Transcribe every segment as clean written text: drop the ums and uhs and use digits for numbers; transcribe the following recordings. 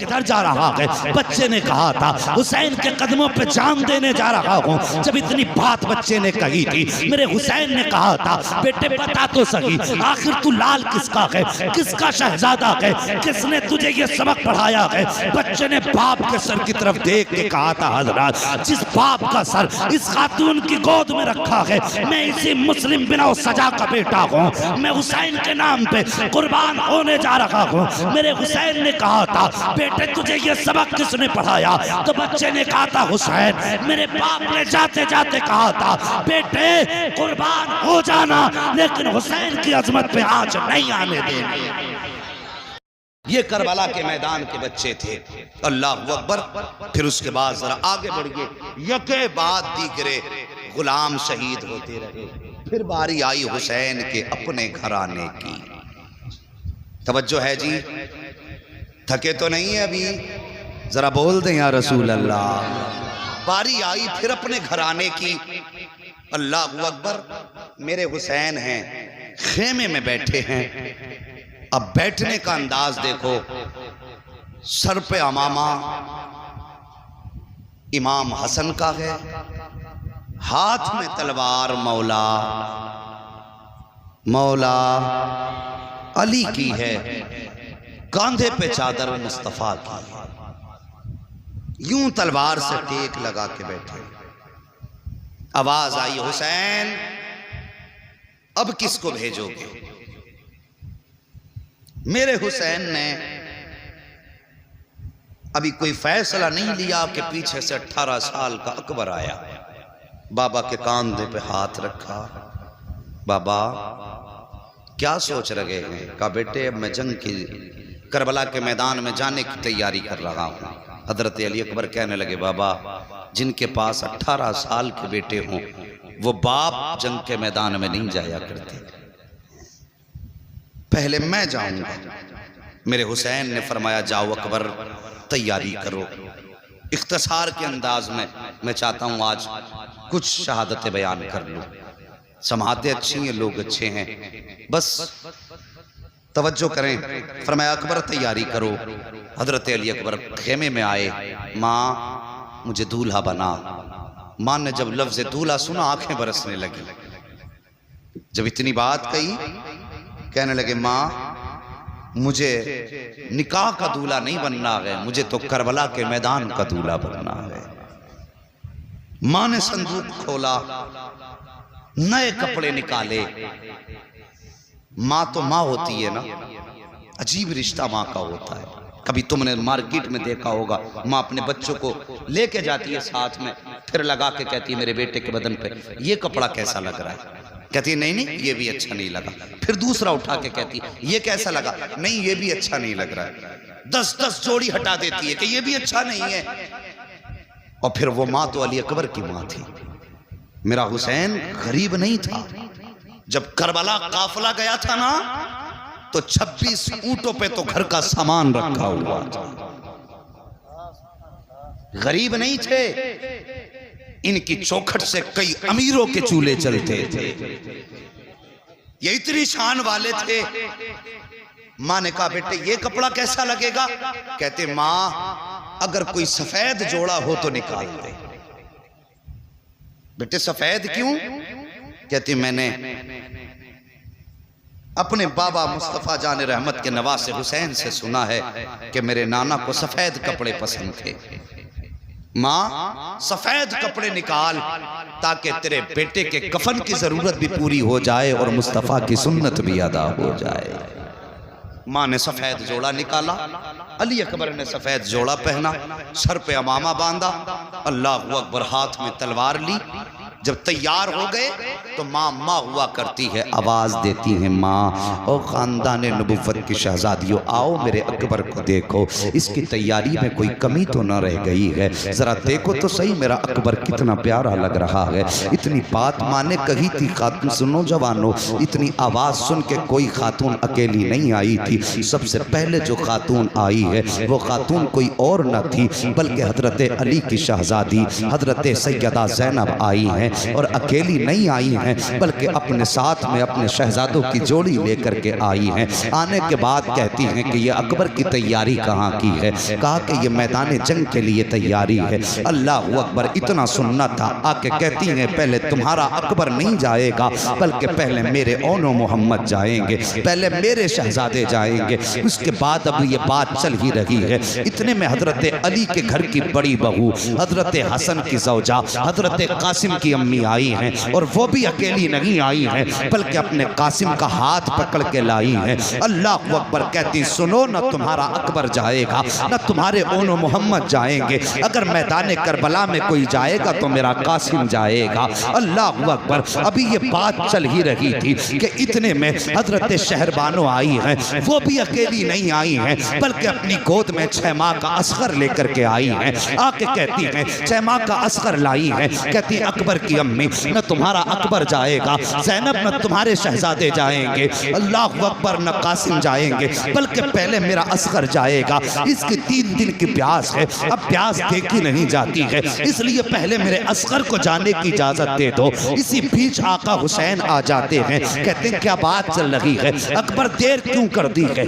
किधर जा रहा है? बच्चे ने कहा था हुसैन के कदमों पे जान देने जा रहा हूँ। जब इतनी बात बच्चे ने कही थी, मेरे हुसैन ने कहा था बेटे बता तो सही, आखिर तू लाल किसका है, किसका शहजादा है, किसने तुझे ये सबक पढ़ाया है? बच्चे ने बाप के सर की तरफ देख के कहा था हजरत, जिस बाप का सर इस खातून की गोद में रखा है, मैं इसी मुस्लिम बिना सजा का बेटा हूँ, मैं हुसैन के नाम पे कुर्बान होने जा रहा हूँ। मेरे हुसैन ने कहा था बेटे तुझे ये सबक किसने पढ़ाया? तो बच्चे ने कहा था हुसैन, मेरे बाप ने जाते जाते कहा था बेटे कुर्बान हो जाना, लेकिन हुसैन की अजमत पे आंच नहीं आने देनी। ये करबला के मैदान के बच्चे थे। अल्लाह अकबर। फिर उसके बाद जरा आगे बढ़ गए, यके बाद दीगरे गुलाम शहीद होते रहे। फिर बारी आई हुसैन के अपने घराने की। तवज्जो है जी, थके तो नहीं है अभी? जरा बोल दें या रसूल अल्लाह। बारी आई फिर अपने घराने की। अल्लाह अकबर। मेरे हुसैन हैं, खेमे में बैठे हैं। अब बैठने का अंदाज देखो, सर पे अमामा इमाम हसन का है, हाथ में तलवार मौला मौला अली की है, कांधे पे चादर मुस्तफा की है। यूं तलवार से टेक लगा के बैठे। आवाज आई हुसैन अब किसको भेजोगे? मेरे हुसैन ने अभी कोई फैसला नहीं लिया कि पीछे से 18 साल का अकबर आया। बाबा के कांधे पे हाथ रखा। बाबा क्या सोच रहे हैं? कहा बेटे अब मैं जंग की करबला के मैदान में जाने की तैयारी कर रहा हूँ। हजरत अली अकबर कहने लगे बाबा जिनके पास 18 साल के बेटे हों वो बाप जंग के मैदान में नहीं जाया करते, पहले मैं जाऊंगा। मेरे हुसैन ने फरमाया जाओ अकबर तैयारी करो। इख्तिसार के अंदाज में मैं चाहता हूं आज कुछ शहादतें बयान कर लूं। समातें अच्छी हैं, लोग अच्छे हैं, बस तवज्जो करें। फरमाया अकबर तैयारी करो। हजरत अली अकबर खेमे में आए। माँ मुझे दूल्हा बना। माँ ने जब लफ्ज़ दूल्हा सुना आंखें बरसने लगी। जब इतनी बात कही कहने लगे माँ मुझे निकाह का दूल्हा नहीं बनना है, मुझे तो करबला के मैदान का दूल्हा बनना है। माँ ने संदूक खोला, नए कपड़े निकाले। माँ तो माँ होती है ना, अजीब रिश्ता माँ का होता है। कभी तुमने मार्केट में देखा होगा माँ अपने बच्चों को लेके जाती है साथ में, फिर लगा के कहती है मेरे बेटे के बदन पे ये कपड़ा कैसा लग रहा है? कहती है नहीं नहीं ये भी अच्छा नहीं लगा। फिर दूसरा उठा के कहती है ये कैसा लगा? नहीं ये भी अच्छा नहीं लग रहा है। 10-10 जोड़ी हटा देती है कि ये भी अच्छा नहीं है। और फिर वो माँ तो अली अकबर की माँ थी। मेरा हुसैन गरीब नहीं था। जब करबला काफिला गया था ना तो 26 ऊंटों पे तो घर का सामान रखा हुआ था। गरीब नहीं थे। इनकी चौखट से कई अमीरों के चूल्हे चलते थे। ये इतनी शान वाले थे। माँ ने कहा बेटे ये कपड़ा कैसा लगेगा? कहते माँ अगर कोई सफेद जोड़ा हो तो निकाल दे। बेटे सफेद क्यों? कहती मैंने अपने बाबा मुस्तफा जान रहमत के नवासे हुसैन से सुना है कि मेरे नाना को सफेद कपड़े पसंद थे। माँ सफेद कपड़े निकाल ताकि तेरे बेटे के कफन की जरूरत भी पूरी हो जाए और मुस्तफा की सुन्नत भी अदा हो जाए। माँ ने सफेद जोड़ा निकाला। अली अकबर ने सफेद जोड़ा पहना, सर पे अमामा बांधा, अल्लाह अकबर हाथ में तलवार ली। जब तैयार हो गए तो माँ माँ हुआ करती है, आवाज देती है माँ ओ खानदान नबुव्वत की शहजादियों आओ मेरे अकबर को देखो, इसकी तैयारी में कोई कमी तो न रह गई है, जरा देखो तो सही मेरा अकबर कितना प्यारा लग रहा है। इतनी बात माँ ने कही थी। खातून सुनो जवानों, इतनी आवाज सुन के कोई खातून अकेली नहीं आई थी। सबसे पहले जो खातून आई है वो खातून कोई और न थी बल्कि हजरत अली की शहजादी हजरत सैयदा ज़ैनब आई हैं। हैं और अकेली नहीं आई हैं बल्कि अपने साथ में अपने शहजादों की जोड़ी लेकर के आई हैं। आने के बाद कहती हैं कि ये अकबर की तैयारी कहाँ की है। कहा कि ये मैदान जंग के लिए तैयारी है। अल्लाह अकबर, इतना सुनना था। आके कहती हैं पहले तुम्हारा अकबर नहीं जाएगा बल्कि पहले मेरे ओनो मोहम्मद जाएंगे, पहले मेरे शहजादे जाएंगे, उसके बाद अब ये बात चल ही रही है। इतने में हजरत अली के घर की बड़ी बहू हजरत हसन की ज़ौजा हजरत कासिम की अम्मी आई हैं और वो भी अकेली नहीं आई हैं बल्कि अपने कासिम का हाथ पकड़ के लाई हैं। अल्लाह अकबर, कहती सुनो, न तुम्हारा अकबर जाएगा न तुम्हारे ओनो मोहम्मद जाएंगे। अगर मैदान करबला में कोई जाएगा तो मेरा कासिम जाएगा। अल्लाह अकबर। अभी ये बात चल ही रही थी कि इतने में हजरत शहरबानो आई हैं। वो भी अकेली नहीं आई हैं बल्कि अपनी गोद में 6 माह का असगर लेकर के आई हैं। आके कहती हैं 6 माह का असगर लाई है। कहती अकबर की अम्मी, न तुम्हारा अकबर जाएगा, ज़ैनब न तुम्हारे शहजादे जाएंगे, अल्लाह अकबर न कासिम जाएंगे बल्कि पहले मेरा असगर जाएगा। इसकी 3 दिन की प्यास है, अब प्यास देखी नहीं जाती है, इसलिए पहले मेरे असगर को जाने की इजाजत दे दो। इसी बीच आका हुसैन आ जाते हैं। कहते हैं क्या बात चल रही है, अकबर देर क्यों कर दी है,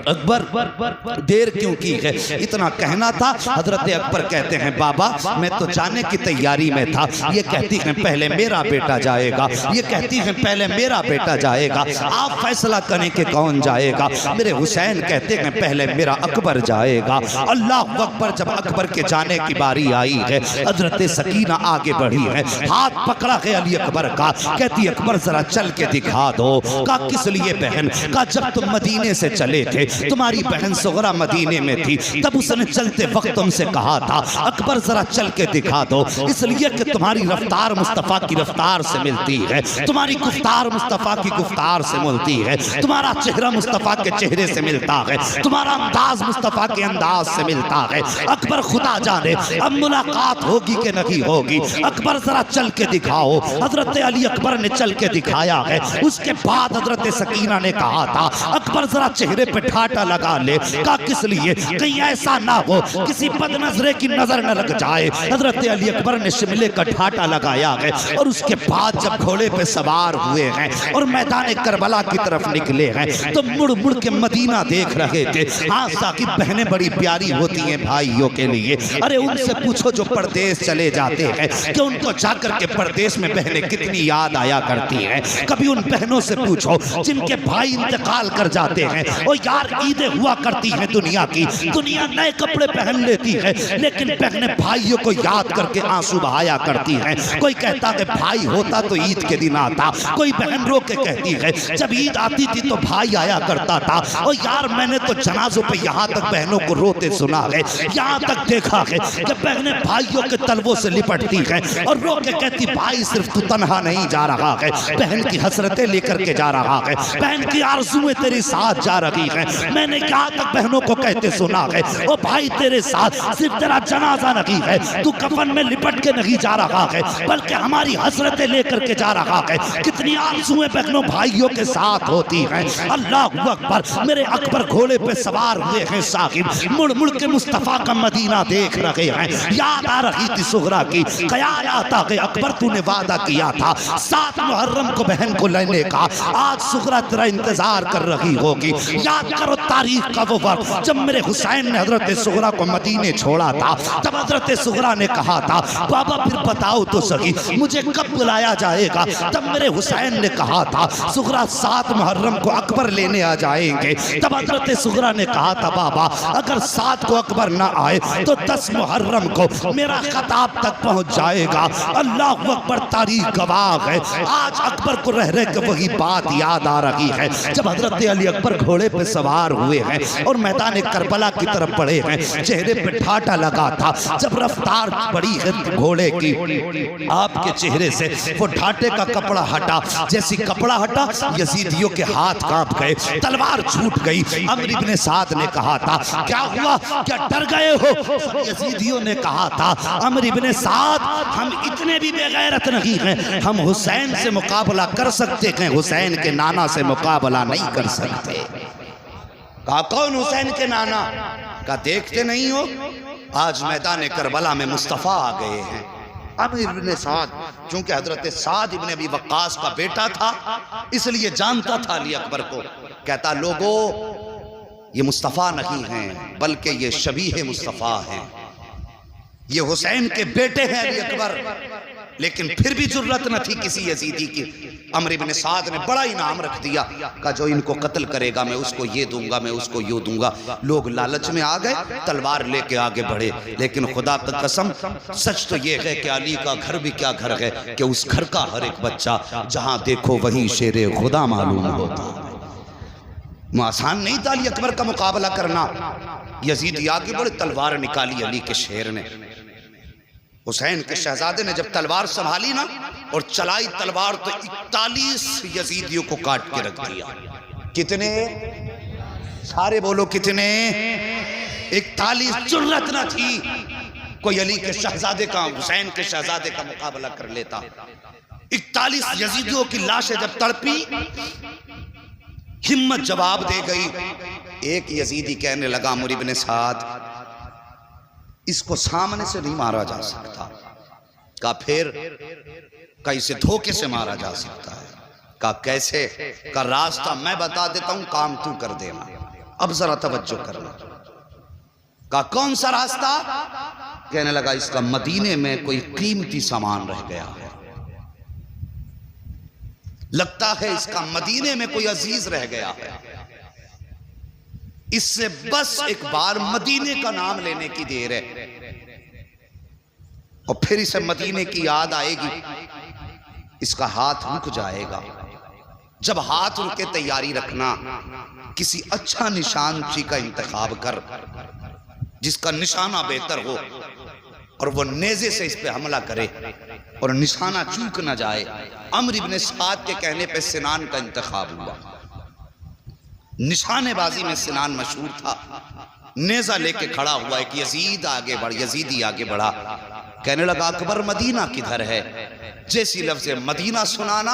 अकबर देर क्यों की है। इतना कहना था। हजरत अकबर कहते हैं बाबा मैं तो जाने की तैयारी में था। ये कहती हैं पहले मेरा बेटा जाएगा, ये कहती हैं पहले मेरा बेटा जाएगा, आप फैसला करें कि कौन जाएगा। मेरे हुसैन कहते हैं पहले मेरा अकबर जाएगा। अल्लाह अकबर। जब अकबर के जाने की बारी आई है, हजरत सकीना आगे बढ़ी है, हाथ पकड़ा है अली अकबर का। कहती अकबर जरा चल के दिखा दो। का किस लिए बहन? का जब तुम मदीने से चले थे, तुम्हारी बहन सुगरा मदीने में थी, तब उसने चलते वक्त तुमसे कहा था अकबर जरा चल के दिखा दो, इसलिए कि तुम्हारी रफ्तार मुस्तफ़ा की रफ्तार से मिलती है, तुम्हारी गुफ्तार मुस्तफ़ा की गुफ्तार से मिलती है, तुम्हारा चेहरा मुस्तफ़ा के चेहरे से मिलता है, तुम्हारा अंदाज मुस्तफ़ा के अंदाज से मिलता है। अकबर खुदा जाने अब मुलाकात होगी कि नहीं होगी, अकबर जरा चल के दिखाओ। हजरत अली अकबर ने चल के दिखाया है। उसके बाद हजरत सकीना ने कहा था अकबर जरा चेहरे पे ठाटा लगा ले। का किस लिए? कहीं ऐसा ना हो किसी बदनजरे की नजर न लग जाए। हजरत अली अकबर ने शिमले का ठाटा लगाया है और उसके बाद जब घोड़े पे सवार हुए हैं और मैदान करबला की तरफ निकले हैं तो मुड़ मुड़ के मदीना देख रहे थे। हाँ साकिब, बहनें बड़ी प्यारी होती हैं भाइयों के लिए। अरे उनसे पूछो जो परदेश चले जाते हैं कि उनको जाकर के परदेश में बहनें कितनी याद आया करती हैं। कभी उन बहनों से पूछो जिनके भाई इंतकाल कर जाते हैं। और यार ईदें हुआ करती हैं दुनिया की, दुनिया नए कपड़े पहन लेती है लेकिन बहनें भाइयों को याद करके आंसू बहाया करती हैं। कोई कहता है भाई होता तो ईद के दिन आता, कोई बहन रो के कहती है जब ईद आती थी तो भाई आया करता था। और यार मैंने तो जनाजों पे यहाँ तक बहनों को रोते सुना है, यहाँ तक देखा है कि बहनें भाइयों के तलवों से लिपटती हैं और रो के कहती भाई सिर्फ तू तन्हा नहीं जा रहा है, बहन की हसरतें लेकर के जा रहा है, बहन की आरज़ुएं तेरे साथ जा रही हैं। मैंने यहाँ तक बहनों को कहते सुना है ओ भाई तेरे साथ सिर्फ तेरा जनाजा नहीं है, तू कफन में लिपट के नहीं जा रहा है बल्कि हमारी हसरतें लेकर के जा रहा है। कितनी आरज़ुएं बहनों भाइयों के साथ होती हैं। अल्लाह अकबर। मेरे अकबर घोड़े पे सवार हुए हैं साहिब, मुड़ मुड़ के मुस्तफ़ा का मदीना देख रहे हैं। याद आ रही थी सुगरा की, ख्याल आता है अकबर तूने वादा किया था 7 मुहर्रम को बहन को लेने का, आज सुगरा तेरा इंतजार कर रही होगी। याद करो तारीख का वो वक्त जब मेरे हुसैन ने हजरत सुगरा को मदीने छोड़ा था, तब हजरत सुगरा ने कहा था बाबा फिर बताओ तो सही मुझे कब बुलाया जाएगा। तब मेरे हुसैन ने कहा था सुगरा 7 मुहर्रम को अकबर लेने आ जाएंगे। तब हजरत सुगरा ने कहा था बाबा अगर 7 को अकबर ना आए तो 10 मुहर्रम को मेरा खताब तक पहुंच जाएगा। अल्लाह अकबर, तारीख गवाह है। आज अकबर को रह रहे के वही बात याद आ रही है जब हजरत अली अकबर घोड़े पे सवार हुए हैं और मैदान करबला की तरफ बढ़े हैं। चेहरे पे ठाटा लगा था। जब रफ्तार बढ़ी है घोड़े की, आपके चेहरे से वो ठाटे का कपड़ा हटा। जैसी कपड़ा हटा यजीदियों के हाथ कांप गए, तलवार छूट गई। अमर इब्ने साद ने कहा था क्या हुआ, क्या डर गए हो? यजीदियों ने कहा था अमर इब्ने साद हम इतने भी बेगैरत नहीं हैं, हम हुसैन से मुकाबला कर सकते हैं, हुसैन के नाना से मुकाबला नहीं कर सकते। कहा कौन हुसैन के नाना? का देखते नहीं हो आज मैदान करबला में मुस्तफ़ा आ गए हैं, अमीर इब्ने साद, चूंकि हजरत साद इब्ने अबी वक्कास का बेटा था इसलिए जानता था अली अकबर को। कहता लोगों ये मुस्तफ़ा नहीं हैं बल्कि ये शबीह मुस्तफ़ा हैं, ये हुसैन के बेटे हैं अली अकबर। लेकिन फिर भी जुर्रत न थी किसी यजीदी की। अमर इब्ने साद ने बड़ा इनाम रख दिया, कहा जो इनको कत्ल करेगा मैं उसको ये दूंगा, मैं उसको यूँ दूंगा। लोग लालच में आ गए, तलवार लेके आगे बढ़े। लेकिन खुदा की कसम सच तो ये है कि अली का घर भी क्या घर है कि उस घर का हर एक बच्चा जहां देखो वही शेरे खुदा मालूम होता। आसान नहीं था अली अकबर का मुकाबला करना। यजीदी आगे बढ़े, तलवार निकाली अली के शेर ने। हुसैन के शहजादे ने जब तलवार संभाली ना और चलाई तलवार तो 41 यजीदियों को काट के रख दिया। कितने? सारे बोलो कितने? 41। जुर्रत न थी कोई अली के शहजादे का, हुसैन के शहजादे का मुकाबला कर लेता। 41 यजीदियों की लाशें जब तड़पी, हिम्मत जवाब दे गई। एक यजीदी कहने लगा अमर इब्ने साद इसको सामने से नहीं मारा जा सकता। कहा फिर? कहा इसे धोखे से मारा जा सकता है। कहा कैसे? का रास्ता मैं बता देता हूं, काम तू कर देना। अब जरा तवज्जो करना। कहा कौन सा रास्ता? कहने लगा इसका मदीने में कोई कीमती सामान रह गया है, लगता है इसका मदीने में कोई अजीज रह गया है, इससे बस एक बार मदीने का नाम लेने की देर है और फिर इसे मदीने की याद आएगी, इसका हाथ रुक जाएगा। जब हाथ रुके तैयारी रखना, किसी अच्छा निशान का इंतखाब कर जिसका निशाना बेहतर हो और वो नेज़े से इस पे हमला करे और निशाना चूक ना जाए। अमर इब्ने साद के कहने पे सिनान का इंतखाब हुआ। निशानेबाजी में सिनान मशहूर था। नेज़ा लेके खड़ा हुआ एक यजीदी आगे बढ़ा। कहने लगा अकबर मदीना किधर है? जैसी लफ्ज़ मदीना सुनाना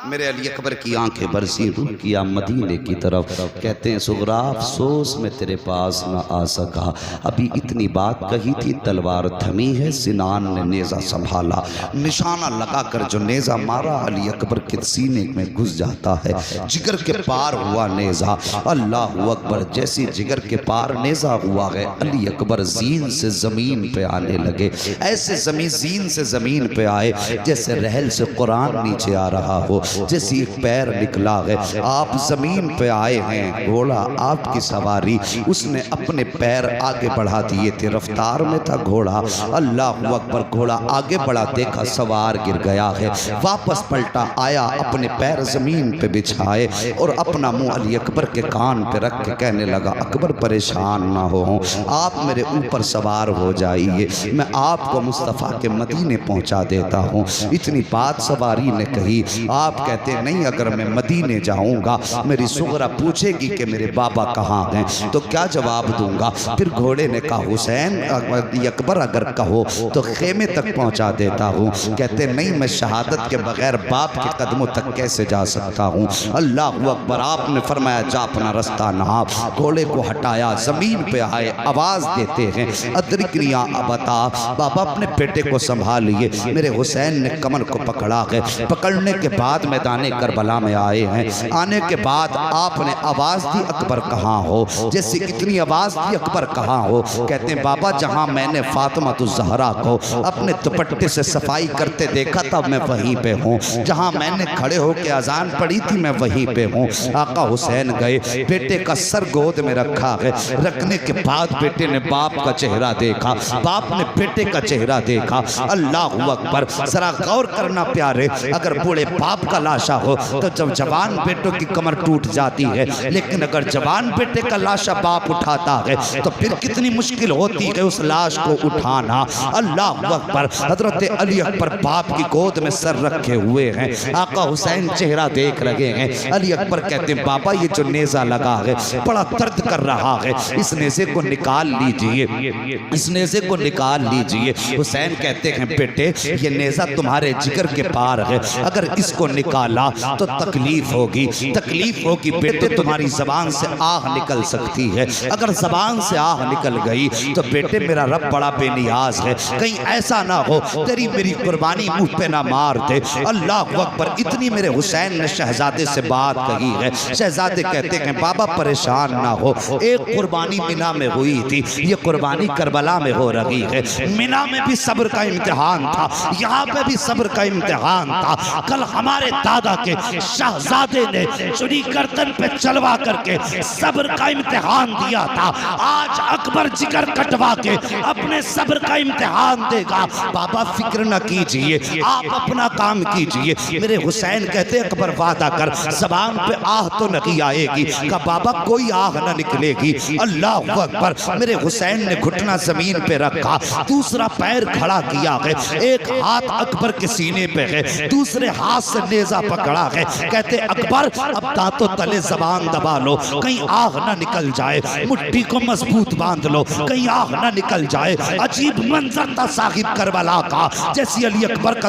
मेरे अली अकबर की आंखें बरसी, रुख किया मदीने की तरफ। कहते हैं सुगरा अफसोस में तेरे पास ना आ सका, अभी इतनी बात कही थी, तलवार थमी है। सिनान ने नेज़ा संभाला, निशाना लगाकर जो नेज़ा मारा अली अकबर के सीने में घुस जाता है। जिगर के पार हुआ नेज़ा। अल्लाह अकबर। जैसी जिगर के पार नेज़ा हुआ है, अली अकबर जीन से ज़मीन पे आने लगे। ऐसे जीन से ज़मीन पे आए जैसे रहल से कुरान नीचे आ रहा हो, जैसे एक पैर निकला है। आप जमीन पे आए हैं, घोड़ा आपकी सवारी, उसने अपने पैर आगे बढ़ा दिए थे, रफ्तार में था घोड़ा। अल्लाह अकबर। घोड़ा आगे बढ़ा, देखा सवार गिर गया है, वापस पलटा आया, अपने पैर जमीन पे बिछाए और अपना मुंह अली अकबर के कान पे रख के कहने लगा अकबर परेशान ना हो, आप मेरे ऊपर सवार हो जाइए, मैं आपको मुस्तफ़ा के मदीने पहुंचा देता हूँ। इतनी बात सवारी ने कही। आप कहते नहीं अगर मैं मदीने जाऊंगा मेरी सुगरा पूछेगी कि मेरे बाबा कहाँ हैं, तो क्या जवाब दूंगा? फिर घोड़े ने कहा हुसैन अकबर अगर कहो तो खेमे तक पहुंचा देता हूँ। कहते नहीं मैं शहादत के बगैर बाप के कदमों तक कैसे जा सकता हूँ। अल्लाह अकबर। आपने फरमाया जा अपना रास्ता नाप। घोड़े को हटाया, जमीन पे आए, आवाज देते हैं अदरिकनिया अबता, बाबा अपने बेटे को संभालिए। मेरे हुसैन ने कमर को पकड़ा है। पकड़ने के बाद मैदान करबला में आए हैं। आने के बाद आपने आवाज दी अकबर कहाँ हो? जैसे कितनी आवाज दी अकबर कहाँ हो? कहते हैं बाबा जहाँ मैंने फातिमा ज़हरा को अपने दुपट्टे से सफाई करते देखा था मैं वहीं पे हूँ, जहाँ मैंने खड़े होकर अजान पढ़ी थी मैं वहीं पे हूँ। आका हुसैन गए, बेटे का सर गोद में रखा है। रखने के बाद बेटे ने बाप का चेहरा देखा, बाप ने बेटे का चेहरा देखा। अल्लाह अकबर। जरा गौर करना प्यारे, अगर बूढ़े बाप का लाशा हो तो जब जवान बेटों की कमर टूट जाती है, लेकिन अगर जवान बेटे का लाशा बाप उठाता है तो फिर कितनी मुश्किल होती है उस लाश को उठाना। अल्लाह अकबर। हजरत अली अकबर बाप की गोद में सर रखे हुए हैं, आका हुसैन चेहरा देख रहे हैं। अली अकबर कहते हैं बाबा ये जो नेज़ा लगा है बड़ा दर्द कर रहा है, इस नेज़े को निकाल लीजिए, इस नेज़े को निकाल लीजिए। हुसैन कहते हैं बेटे ये नेज़ा तुम्हारे तुम्हारे जिगर के पार है, अगर इसको निकाला तो तकलीफ होगी, तकलीफ होगी बेटे, तुम्हारी जबान से आह निकल सकती है। अगर जबान से आह निकल गई तो बेटे मेरा रब बड़ा बेनियाज है, कहीं ऐसा ना हो तेरी मेरी कुर्बानी मुंह पे ना मार दे। अल्लाह अकबर। इतनी मेरे हुसैन ने शहजादे से बात कही है। शहजादे कहते हैं बाबा परेशान ना हो, एक कुर्बानी मिना में हुई थी, ये कुर्बानी करबला में हो रही है। मिना में भी सब्र का इम्तिहान था, यहाँ पे भी सब्र का इम्तिहान था। कल हमारे दादा के शहजादे ने चुनी गर्दन पे चलवा करके सब्र का इम्तिहान दिया था, आज अकबर जिगर कटवा के अपने सब्र का इम्तिहान देगा। बाबा फिक्र न कीजिए, आप अपना काम कीजिए। मेरे हुसैन कहते अकबर वादा कर, जबान पे आह तो नहीं आएगी। का बाबा कोई आह न निकलेगी। अल्लाह अकबर। मेरे हुसैन ने घुटना जमीन पे रखा, दूसरा पैर खड़ा किया है, एक हाथ अकबर के सीने पे है, दूसरे हाथ से नेजा पकड़ा है। कहते अकबर अब दांतों तले जबान दबा लो, कहीं आग ना निकल जाए, मुट्ठी को मजबूत बांध लो, कहीं आग ना निकल जाए। अजीब मंजर था साहिब करबला का। जैसे अली अकबर का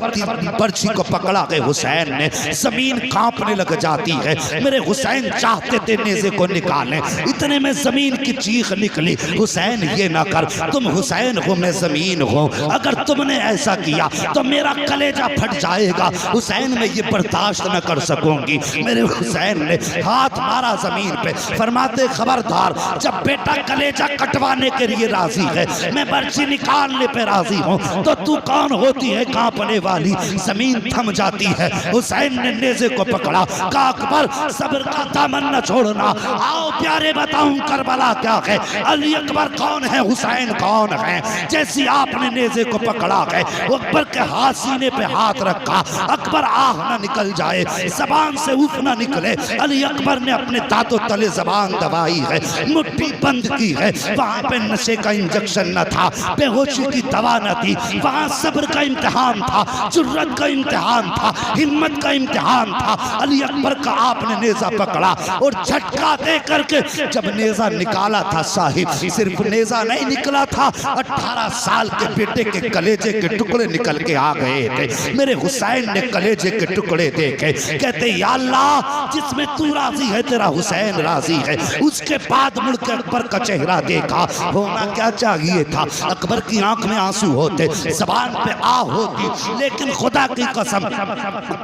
पर्ची को पकड़ा है हुसैन ने, जमीन कांपने लग जाती है। मेरे हुसैन चाहते थे नेजे को निकालें, इतने में जमीन की चीख निकली, हुसैन ये ना कर, तुम हुसैन हो मैं जमीन हूँ, अगर तुमने ऐसा किया तो मेरा कलेजा फट जाएगा, हुसैन मैं ये बर्दाश्त न कर सकूंगी। मेरे हुसैन ने हाथ मारा जमीन पे, फरमाते खबरदार, जब बेटा कलेजा कटवाने के लिए राजी है, मैं बर्ची निकालने पे राजी हूँ, तो तू कौन होती है कांपने वाली। जमीन थम जाती है। हुसैन ने नेज़े को पकड़ा, कहा अकबर सब्र का दामन न छोड़ना, आओ प्यारे बताऊं करबला क्या है, अली अकबर कौन है, हुसैन कौन है। जैसी आपने नेज़े को पकड़ा है, अकबर के हाथ सीने पे हाथ रखा, अकबर आह ना निकल जाए, जबान से उफ ना निकले। अली अकबर ने अपने दांतों तले जबान दबाई है, मुट्ठी बंद की है। वहां पे नशे का इंजेक्शन न था, बेहोशी की दवा न थी, वहां सब्र का इम्तिहान था, जुर्रत का इम्तिहान था, हिम्मत का इम्तिहान था। अली अकबर का आपने नेजा पकड़ा और झटका दे करके जब नेजा निकाला था साहिब, सिर्फ नेजा नहीं निकला था, 18 साल के बेटे के कलेजे के टुकड़े निकल के आ गए थे। मेरे हुसैन ने कलेजे के टुकड़े देखे, कहते या अल्लाह जिसमें तू राजी है तेरा हुसैन राजी है। उसके बाद मुड़ के अकबर का चेहरा देखा, होना क्या चाहिए था, अकबर की आंख में आंसू होते, जबान पे आ होती, लेकिन खुदा की कसम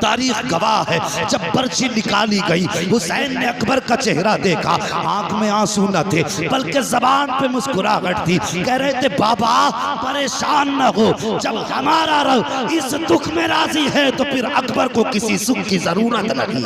तारीख गवाह है, जब पर्ची निकाली गई हुसैन ने अकबर का चेहरा देखा, आंख में आंसू न थे बल्कि जबान पे मुस्कुराहट थी। कह रहे थे बाबा परेशान न हो, जब हमारा रब इस दुख में राजी है तो फिर अकबर को किसी सुख की जरूरत नहीं।